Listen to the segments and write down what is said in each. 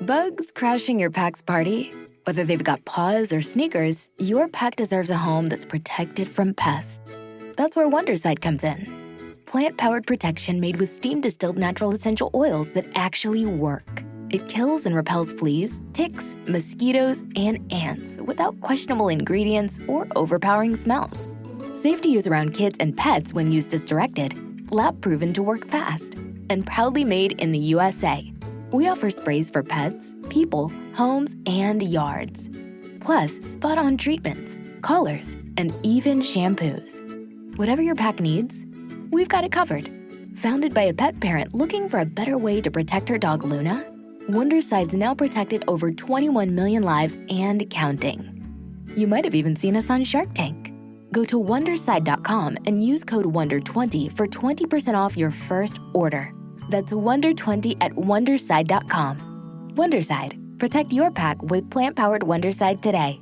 Bugs crashing your pack's party? Whether they've got paws or sneakers, your pack deserves a home that's protected from pests. That's where Wondercide comes in. Plant-powered protection made with steam-distilled natural essential oils that actually work. It kills and repels fleas, ticks, mosquitoes, and ants without questionable ingredients or overpowering smells. Safe to use around kids and pets when used as directed, lab-proven to work fast, and proudly made in the USA. We offer sprays for pets, people, homes, and yards. Plus, spot-on treatments, collars, and even shampoos. Whatever your pack needs, we've got it covered. Founded by a pet parent looking for a better way to protect her dog Luna, Wondercide's now protected over 21 million lives and counting. You might have even seen us on Shark Tank. Go to Wondercide.com and use code WONDER20 for 20% off your first order. That's WONDER20 at Wondercide.com. Wondercide. Protect your pack with plant-powered Wondercide today.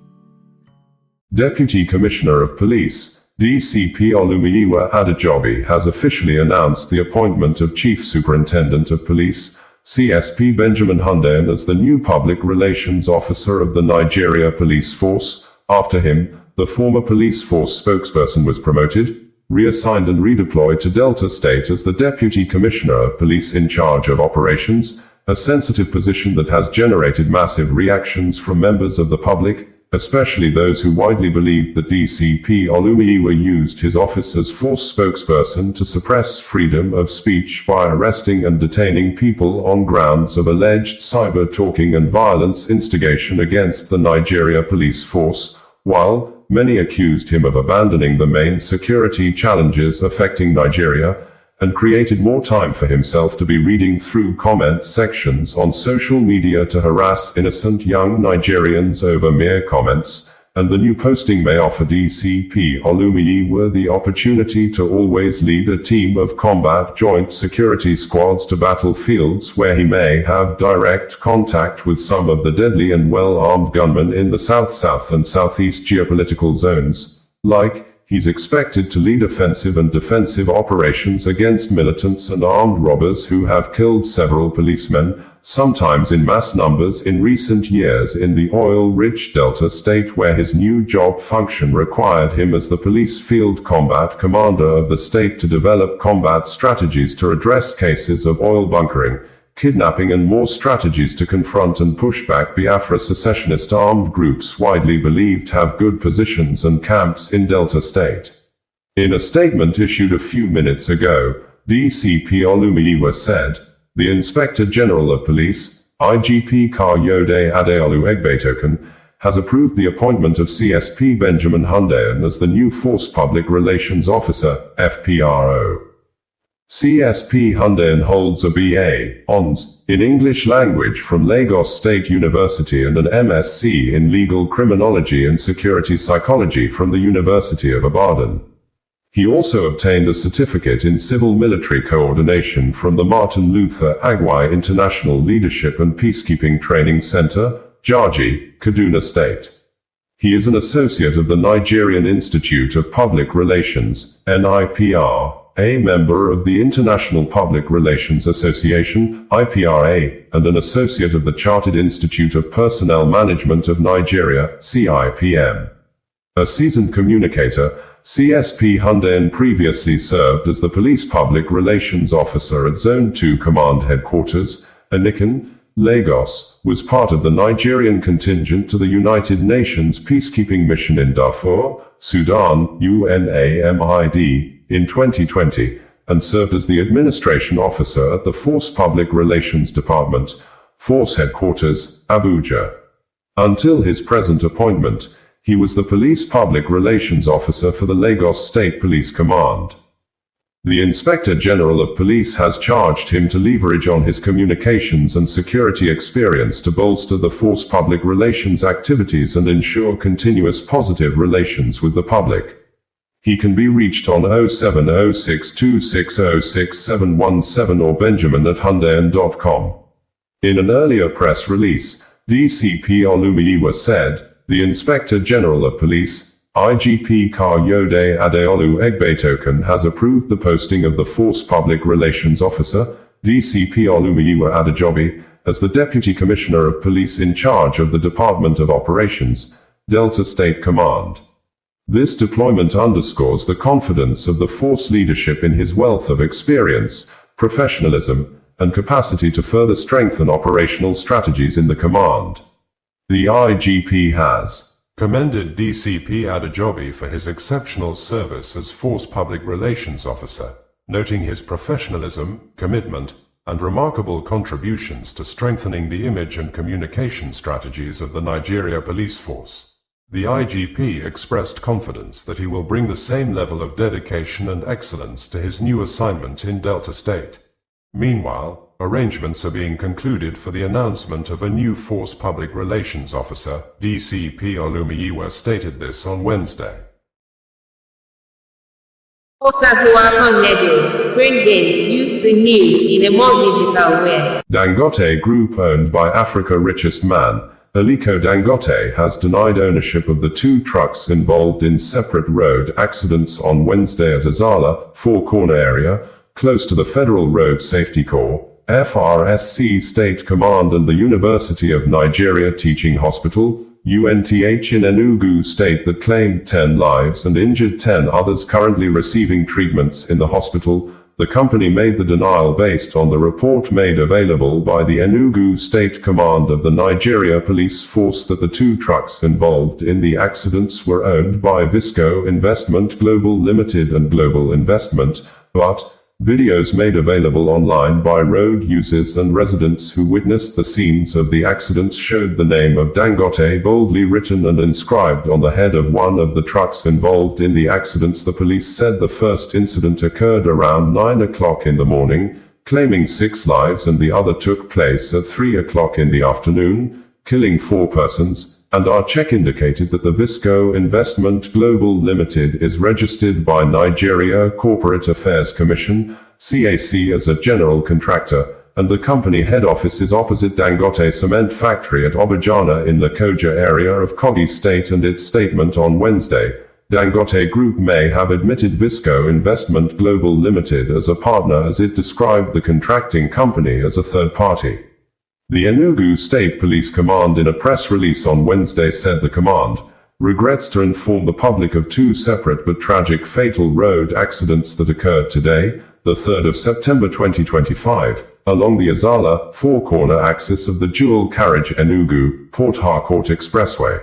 Deputy Commissioner of Police, DCP Olumuyiwa Adejobi, has officially announced the appointment of Chief Superintendent of Police, CSP Benjamin Hundeyin, as the new Public Relations Officer of the Nigeria Police Force. After him, the former police force spokesperson was promoted, reassigned and redeployed to Delta State as the Deputy Commissioner of Police in charge of operations, a sensitive position that has generated massive reactions from members of the public, especially those who widely believed that DCP Olumuyiwa used his office as force spokesperson to suppress freedom of speech by arresting and detaining people on grounds of alleged cyber-talking and violence instigation against the Nigeria police force, while many accused him of abandoning the main security challenges affecting Nigeria, and created more time for himself to be reading through comment sections on social media to harass innocent young Nigerians over mere comments, and the new posting may offer DCP Olumuyiwa the opportunity to always lead a team of combat joint security squads to battlefields where he may have direct contact with some of the deadly and well-armed gunmen in the South and Southeast geopolitical zones. He's expected to lead offensive and defensive operations against militants and armed robbers who have killed several policemen, sometimes in mass numbers in recent years in the oil-rich Delta State, where his new job function required him as the police field combat commander of the state to develop combat strategies to address cases of oil bunkering, kidnapping and more strategies to confront and push back Biafra secessionist armed groups widely believed have good positions and camps in Delta State. In a statement issued a few minutes ago, DCP Olumuyiwa said, "The Inspector General of Police, IGP Kayode Adeolu Egbetoken, has approved the appointment of CSP Benjamin Hundeyin as the new Force Public Relations Officer, FPRO. CSP Hundeyin holds a BA, Hons, in English Language from Lagos State University and an MSc in Legal Criminology and Security Psychology from the University of Ibadan. He also obtained a certificate in Civil Military Coordination from the Martin Luther Agwai International Leadership and Peacekeeping Training Center, Jaji, Kaduna State. He is an associate of the Nigerian Institute of Public Relations, NIPR, a member of the International Public Relations Association, IPRA, and an associate of the Chartered Institute of Personnel Management of Nigeria, CIPM. A seasoned communicator, CSP Hundeyin previously served as the Police Public Relations Officer at Zone 2 Command Headquarters, Anikan, Lagos, was part of the Nigerian contingent to the United Nations Peacekeeping Mission in Darfur, Sudan, UNAMID, in 2020, and served as the Administration Officer at the Force Public Relations Department, Force Headquarters, Abuja. Until his present appointment, he was the Police Public Relations Officer for the Lagos State Police Command. The Inspector General of Police has charged him to leverage on his communications and security experience to bolster the Force Public Relations activities and ensure continuous positive relations with the public. He can be reached on 07062606717 or benjamin@hundeyin.com. In an earlier press release, DCP Olumuyiwa said, "The Inspector General of Police, IGP Kayode Adeolu Egbetoken, has approved the posting of the Force Public Relations Officer, DCP Olumuyiwa Adejobi, as the Deputy Commissioner of Police in charge of the Department of Operations, Delta State Command. This deployment underscores the confidence of the force leadership in his wealth of experience, professionalism, and capacity to further strengthen operational strategies in the command. The IGP has commended DCP Adejobi for his exceptional service as Force Public Relations Officer, noting his professionalism, commitment, and remarkable contributions to strengthening the image and communication strategies of the Nigeria Police Force. The IGP expressed confidence that he will bring the same level of dedication and excellence to his new assignment in Delta State. Meanwhile, arrangements are being concluded for the announcement of a new Force Public Relations Officer. DCP Olumuyiwa stated this on Wednesday. Bringing you the news in a more digital way. Dangote Group, owned by Africa's richest man, Aliko Dangote, has denied ownership of the two trucks involved in separate road accidents on Wednesday at Ozalla, Four Corner area, close to the Federal Road Safety Corps, FRSC State Command and the University of Nigeria Teaching Hospital, UNTH in Enugu State, that claimed 10 lives and injured 10 others currently receiving treatments in the hospital. The company made the denial based on the report made available by the Enugu State Command of the Nigeria Police Force that the two trucks involved in the accidents were owned by Visco Investment Global Limited and Global Investment, but videos made available online by road users and residents who witnessed the scenes of the accidents showed the name of Dangote boldly written and inscribed on the head of one of the trucks involved in the accidents. The police said the first incident occurred around 9 o'clock in the morning, claiming 6 lives, and the other took place at 3 o'clock in the afternoon, killing 4 persons. And our check indicated that the Visco Investment Global Limited is registered by Nigeria Corporate Affairs Commission, CAC, as a general contractor, and the company head office is opposite Dangote Cement factory at Obajana in Lokoja area of Kogi State. And its statement on Wednesday, Dangote Group may have admitted Visco Investment Global Limited as a partner, as it described the contracting company as a third party. The Enugu State Police Command in a press release on Wednesday said the command regrets to inform the public of 2 separate but tragic fatal road accidents that occurred today, the 3rd of September 2025, along the Ozalla, Four Corner axis of the dual carriage Enugu-Port Harcourt Expressway.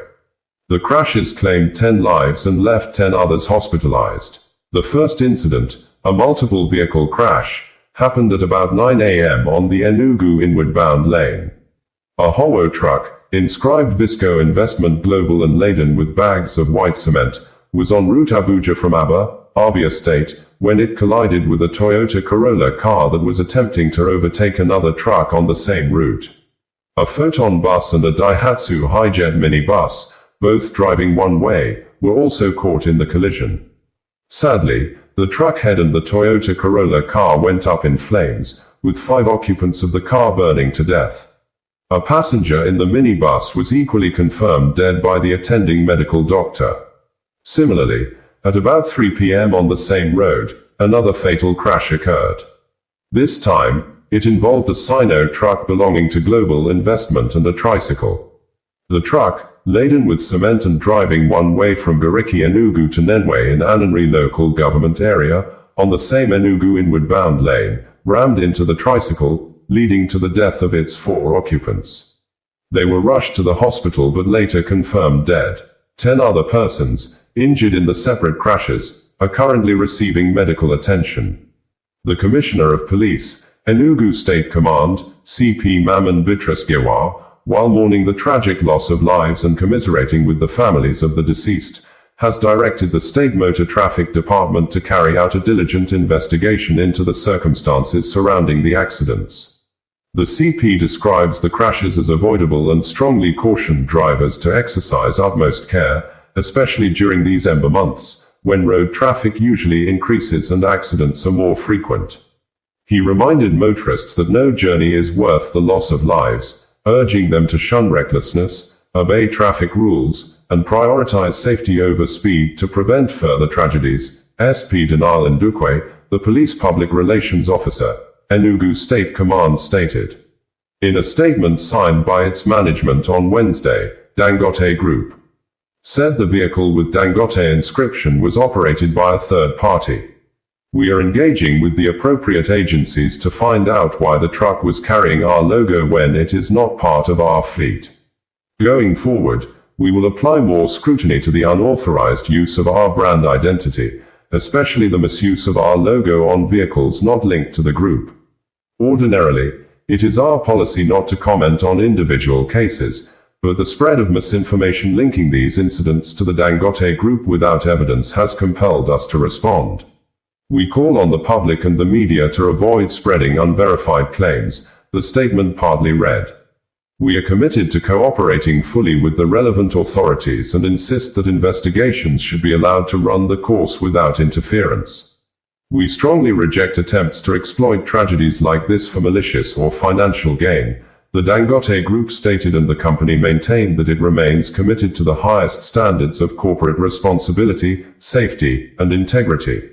The crashes claimed 10 lives and left 10 others hospitalized. The first incident, a multiple vehicle crash, happened at about 9 a.m. on the Enugu inward-bound lane. A Howo truck, inscribed Visco Investment Global and laden with bags of white cement, was en route Abuja from Abia State, when it collided with a Toyota Corolla car that was attempting to overtake another truck on the same route. A Photon bus and a Daihatsu Hijet minibus, both driving one way, were also caught in the collision. Sadly, the truck head and the Toyota Corolla car went up in flames, with 5 occupants of the car burning to death. A passenger in the minibus was equally confirmed dead by the attending medical doctor. Similarly, at about 3 p.m. on the same road, another fatal crash occurred. This time, it involved a Sino truck belonging to Global Investment and a tricycle. The truck, laden with cement and driving one way from Gariki Enugu to Nenwe in Ananri local government area, on the same Enugu inward-bound lane, rammed into the tricycle, leading to the death of its 4 occupants. They were rushed to the hospital but later confirmed dead. 10 other persons, injured in the separate crashes, are currently receiving medical attention. The Commissioner of Police, Enugu State Command, CP Maman Bitresgewa, while mourning the tragic loss of lives and commiserating with the families of the deceased, has directed the State Motor Traffic Department to carry out a diligent investigation into the circumstances surrounding the accidents. The CP describes the crashes as avoidable and strongly cautioned drivers to exercise utmost care, especially during these Ember months, when road traffic usually increases and accidents are more frequent. He reminded motorists that no journey is worth the loss of lives, urging them to shun recklessness, obey traffic rules, and prioritize safety over speed to prevent further tragedies. SP Denal Ndukwe, the police public relations officer, Enugu State Command stated. In a statement signed by its management on Wednesday, Dangote Group said the vehicle with Dangote inscription was operated by a third party. We are engaging with the appropriate agencies to find out why the truck was carrying our logo when it is not part of our fleet. Going forward, we will apply more scrutiny to the unauthorized use of our brand identity, especially the misuse of our logo on vehicles not linked to the group. Ordinarily, it is our policy not to comment on individual cases, but the spread of misinformation linking these incidents to the Dangote Group without evidence has compelled us to respond. We call on the public and the media to avoid spreading unverified claims, the statement partly read. We are committed to cooperating fully with the relevant authorities and insist that investigations should be allowed to run the course without interference. We strongly reject attempts to exploit tragedies like this for malicious or financial gain, the Dangote Group stated, and the company maintained that it remains committed to the highest standards of corporate responsibility, safety, and integrity.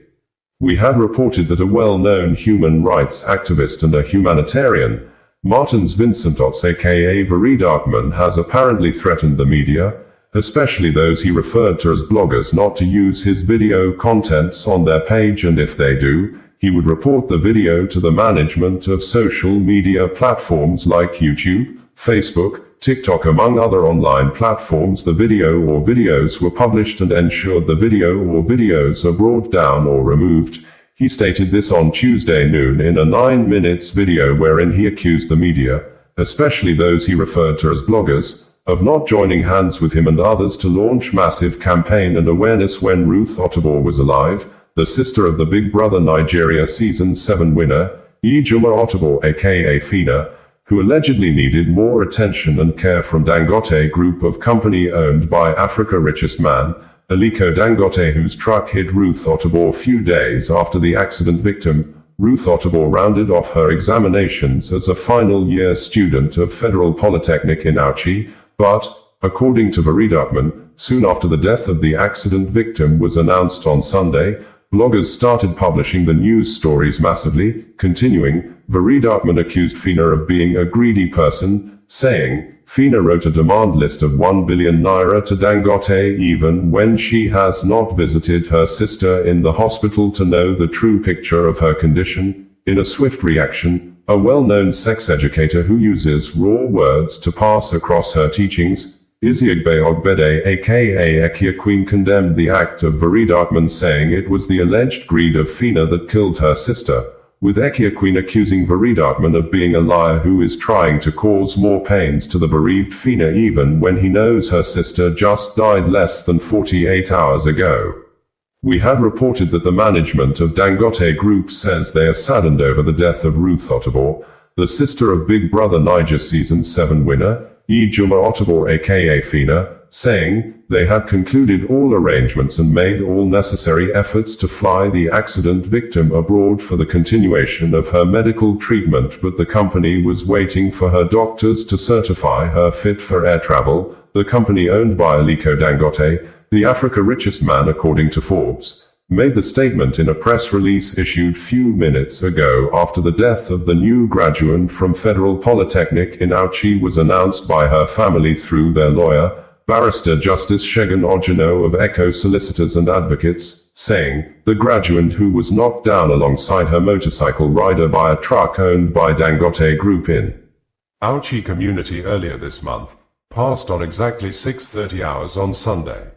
We had reported that a well-known human rights activist and a humanitarian, Martins Vincentots aka Veridakman, has apparently threatened the media, especially those he referred to as bloggers, not to use his video contents on their page, and if they do, he would report the video to the management of social media platforms like YouTube, Facebook, TikTok, among other online platforms. The video or videos were published and ensured the video or videos are brought down or removed. He stated this on Tuesday noon in a 9 minutes video wherein he accused the media, especially those he referred to as bloggers, of not joining hands with him and others to launch massive campaign and awareness when Ruth Ottobo was alive, the sister of the Big Brother Nigeria Season 7 winner, Ejima Ottobo aka Fina, who allegedly needed more attention and care from Dangote Group of company owned by Africa's richest man, Aliko Dangote, whose truck hit Ruth Ottobo a few days after the accident. Victim, Ruth Ottobo, rounded off her examinations as a final year student of Federal Polytechnic in Auchi, but, according to Veridakman, soon after the death of the accident victim was announced on Sunday, bloggers started publishing the news stories massively. Continuing, Veridakman accused Fina of being a greedy person, saying, Fina wrote a demand list of 1 billion naira to Dangote even when she has not visited her sister in the hospital to know the true picture of her condition. In a swift reaction, a well-known sex educator who uses raw words to pass across her teachings, Iziagbe Ogbede aka Ekia Queen, condemned the act of Veridakman, saying it was the alleged greed of Fina that killed her sister, with Ekia Queen accusing Veridakman of being a liar who is trying to cause more pains to the bereaved Fina even when he knows her sister just died less than 48 hours ago. We had reported that the management of Dangote Group says they are saddened over the death of Ruth Ottobo, the sister of Big Brother Niger Season 7 winner, Ejima Ottobo aka Fina, saying they had concluded all arrangements and made all necessary efforts to fly the accident victim abroad for the continuation of her medical treatment, but the company was waiting for her doctors to certify her fit for air travel. The company owned by Aliko Dangote, the Africa's richest man according to Forbes, made the statement in a press release issued few minutes ago after the death of the new graduate from Federal Polytechnic in Auchi was announced by her family through their lawyer, Barrister Justice Shegun Ojino of Echo Solicitors and Advocates, saying, the graduate, who was knocked down alongside her motorcycle rider by a truck owned by Dangote Group in Auchi community earlier this month, passed on exactly 6:30 hours on Sunday.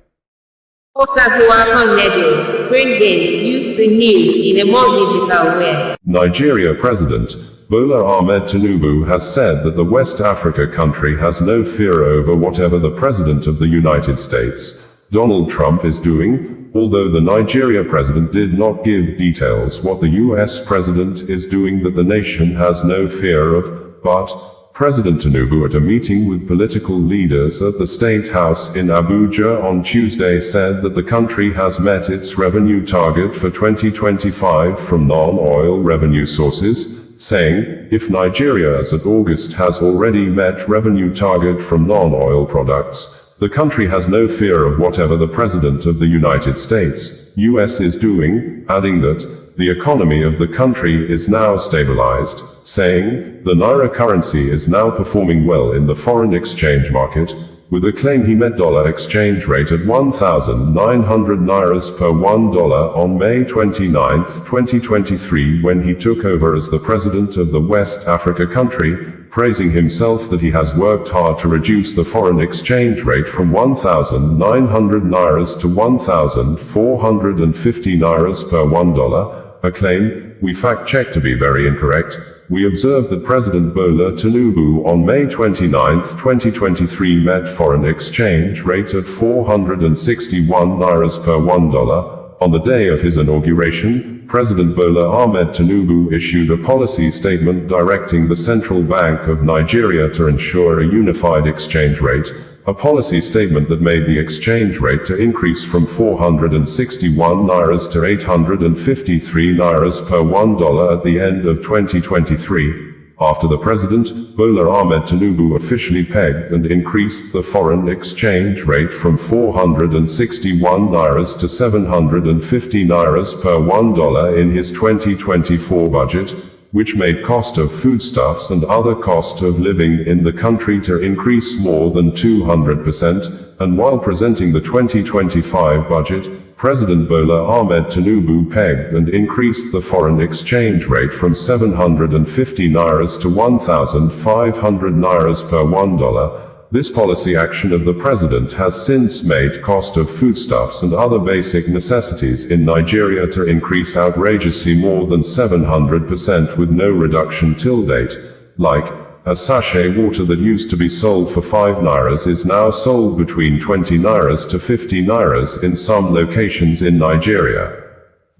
Bringing you the news in a more digital way. Nigeria President Bola Ahmed Tinubu has said that the West Africa country has no fear over whatever the President of the United States, Donald Trump, is doing, although the Nigeria president did not give details what the US president is doing that the nation has no fear of, but President Tinubu, at a meeting with political leaders at the State House in Abuja on Tuesday, said that the country has met its revenue target for 2025 from non-oil revenue sources, saying, if Nigeria as of August has already met revenue target from non-oil products, the country has no fear of whatever the President of the United States, US is doing, adding that the economy of the country is now stabilized, saying the Naira currency is now performing well in the foreign exchange market, with a claim he met dollar exchange rate at 1,900 Nairas per $1 on May 29, 2023 when he took over as the president of the West Africa country, praising himself that he has worked hard to reduce the foreign exchange rate from 1,900 Nairas to 1,450 Nairas per $1, a claim we fact-checked to be very incorrect. We observed that President Bola Tinubu on May 29, 2023 met foreign exchange rate at 461 Nairas per $1. On the day of his inauguration, President Bola Ahmed Tinubu issued a policy statement directing the Central Bank of Nigeria to ensure a unified exchange rate, a policy statement that made the exchange rate to increase from 461 Nairas to 853 Nairas per $1 at the end of 2023. After the president, Bola Ahmed Tinubu officially pegged and increased the foreign exchange rate from 461 Nairas to 750 Nairas per $1 in his 2024 budget, which made cost of foodstuffs and other cost of living in the country to increase more than 200%, and while presenting the 2025 budget, President Bola Ahmed Tinubu pegged and increased the foreign exchange rate from 750 Nairas to 1,500 Nairas per $1. This policy action of the president has since made cost of foodstuffs and other basic necessities in Nigeria to increase outrageously more than 700% with no reduction till date. Like, a sachet water that used to be sold for 5 Nairas is now sold between 20 Nairas to 50 Nairas in some locations in Nigeria.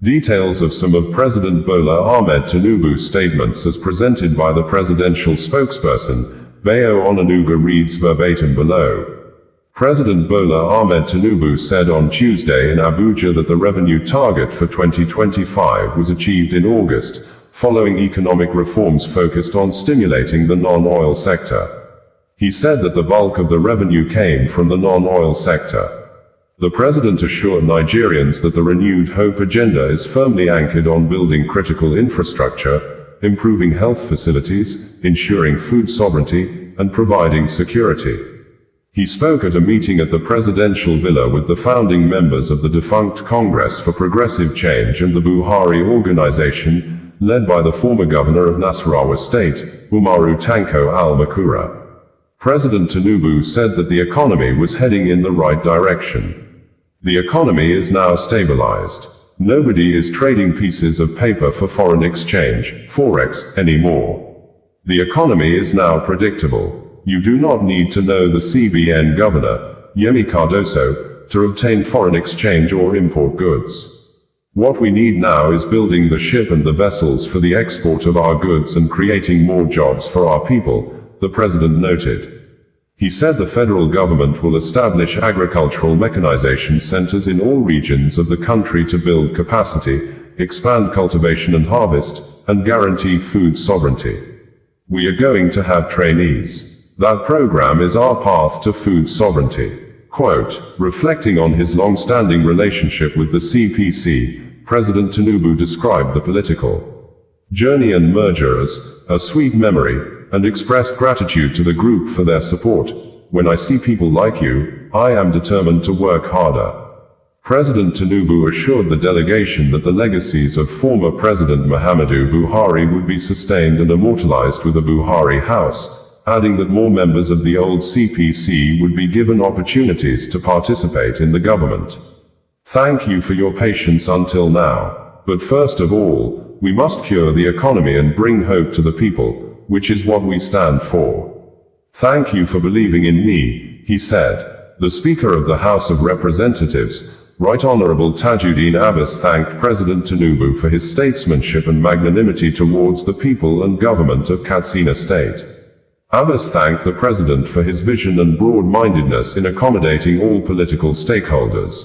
Details of some of President Bola Ahmed Tinubu's statements as presented by the presidential spokesperson, Bayo Onanuga reads verbatim below. President Bola Ahmed Tinubu said on Tuesday in Abuja that the revenue target for 2025 was achieved in August, following economic reforms focused on stimulating the non-oil sector. He said that the bulk of the revenue came from the non-oil sector. The president assured Nigerians that the renewed hope agenda is firmly anchored on building critical infrastructure, improving health facilities, ensuring food sovereignty, and providing security. He spoke at a meeting at the presidential villa with the founding members of the defunct Congress for Progressive Change and the Buhari organization, led by the former governor of Nasarawa State, Umaru Tanko al-Makura. President Tinubu said that the economy was heading in the right direction. The economy is now stabilized. Nobody is trading pieces of paper for foreign exchange, Forex, anymore. The economy is now predictable. You do not need to know the CBN governor, Yemi Cardoso, to obtain foreign exchange or import goods. What we need now is building the ship and the vessels for the export of our goods and creating more jobs for our people, the president noted. He said the federal government will establish agricultural mechanization centers in all regions of the country to build capacity, expand cultivation and harvest, and guarantee food sovereignty. We are going to have trainees. That program is our path to food sovereignty. Quote, reflecting on his long-standing relationship with the CPC, President Tinubu described the political journey and merger as a sweet memory, and expressed gratitude to the group for their support. When I see people like you, I am determined to work harder. President Tinubu assured the delegation that the legacies of former President Muhammadu Buhari would be sustained and immortalized with a Buhari House, adding that more members of the old CPC would be given opportunities to participate in the government. Thank you for your patience until now. But first of all, we must cure the economy and bring hope to the people, which is what we stand for. Thank you for believing in me, he said. The Speaker of the House of Representatives, Right Honorable Tajuddin Abbas, thanked President Tinubu for his statesmanship and magnanimity towards the people and government of Katsina State. Abbas thanked the President for his vision and broad-mindedness in accommodating all political stakeholders.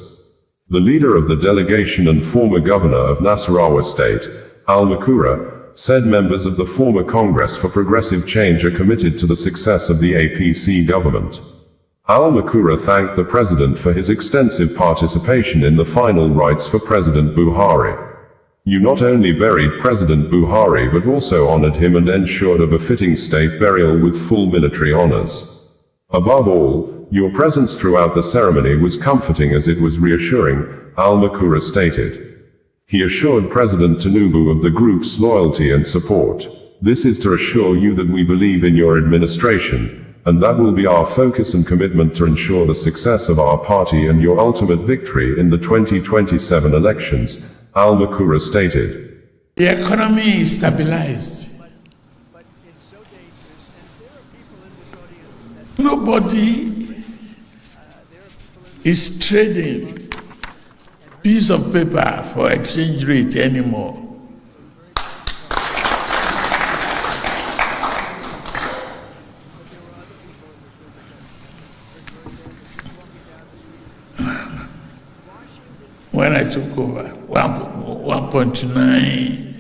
The leader of the delegation and former governor of Nasarawa State, Al-Makura, said members of the former Congress for Progressive Change are committed to the success of the APC government. Al-Makura thanked the president for his extensive participation in the final rites for President Buhari. You not only buried President Buhari but also honored him and ensured a befitting state burial with full military honors. Above all, your presence throughout the ceremony was comforting as it was reassuring, Al-Makura stated. He assured President Tinubu of the group's loyalty and support. This is to assure you that we believe in your administration, and that will be our focus and commitment to ensure the success of our party and your ultimate victory in the 2027 elections, Al-Makura stated. The economy is stabilized. Nobody is trading piece of paper for exchange rate anymore. When I took over, 1.9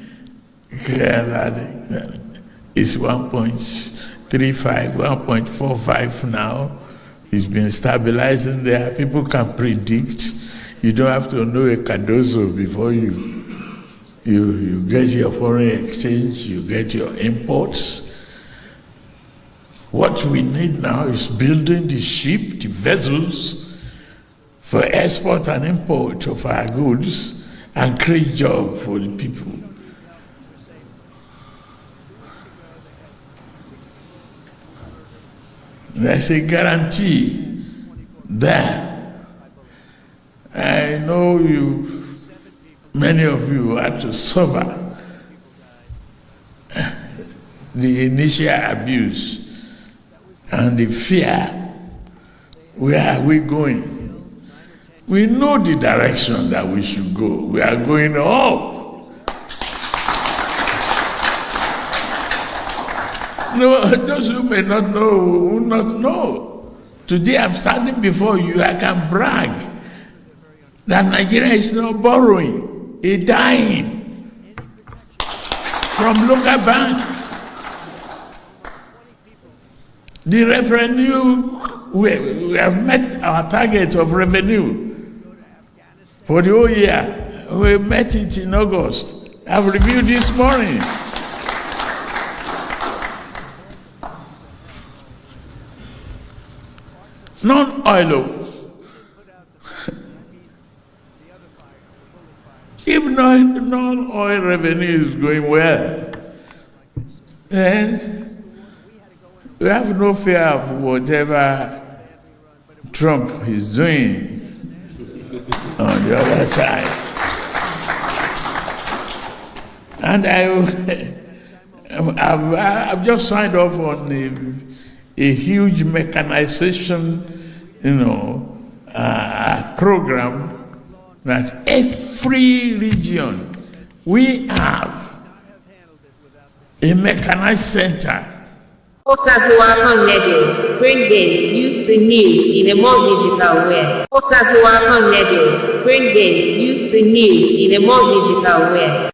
is 1.35, 1.45 now. It's been stabilizing there. People can predict. You don't have to know a Cardozo before you get your foreign exchange, you get your imports. What we need now is building the ship, the vessels, for export and import of our goods and create jobs for the people. There's a guarantee there. I know many of you had to suffer the initial abuse and the fear. Where are we going? We know the direction that we should go. We are going up. No, those who may not know will not know. Today I'm standing before you, I can brag that Nigeria is not borrowing, it's dying from local bank. The revenue, we have met our target of revenue for the whole year. We met it in August. I've reviewed this morning. Non-oil. If non-oil revenue is going well, then we have no fear of whatever Trump is doing on the other side. And I've just signed off on a huge mechanization, program that every region we have a mechanized center. Osazuwa Radio, bringing you the news in a more digital way. Osazuwa Radio, bringing you the news in a more digital way.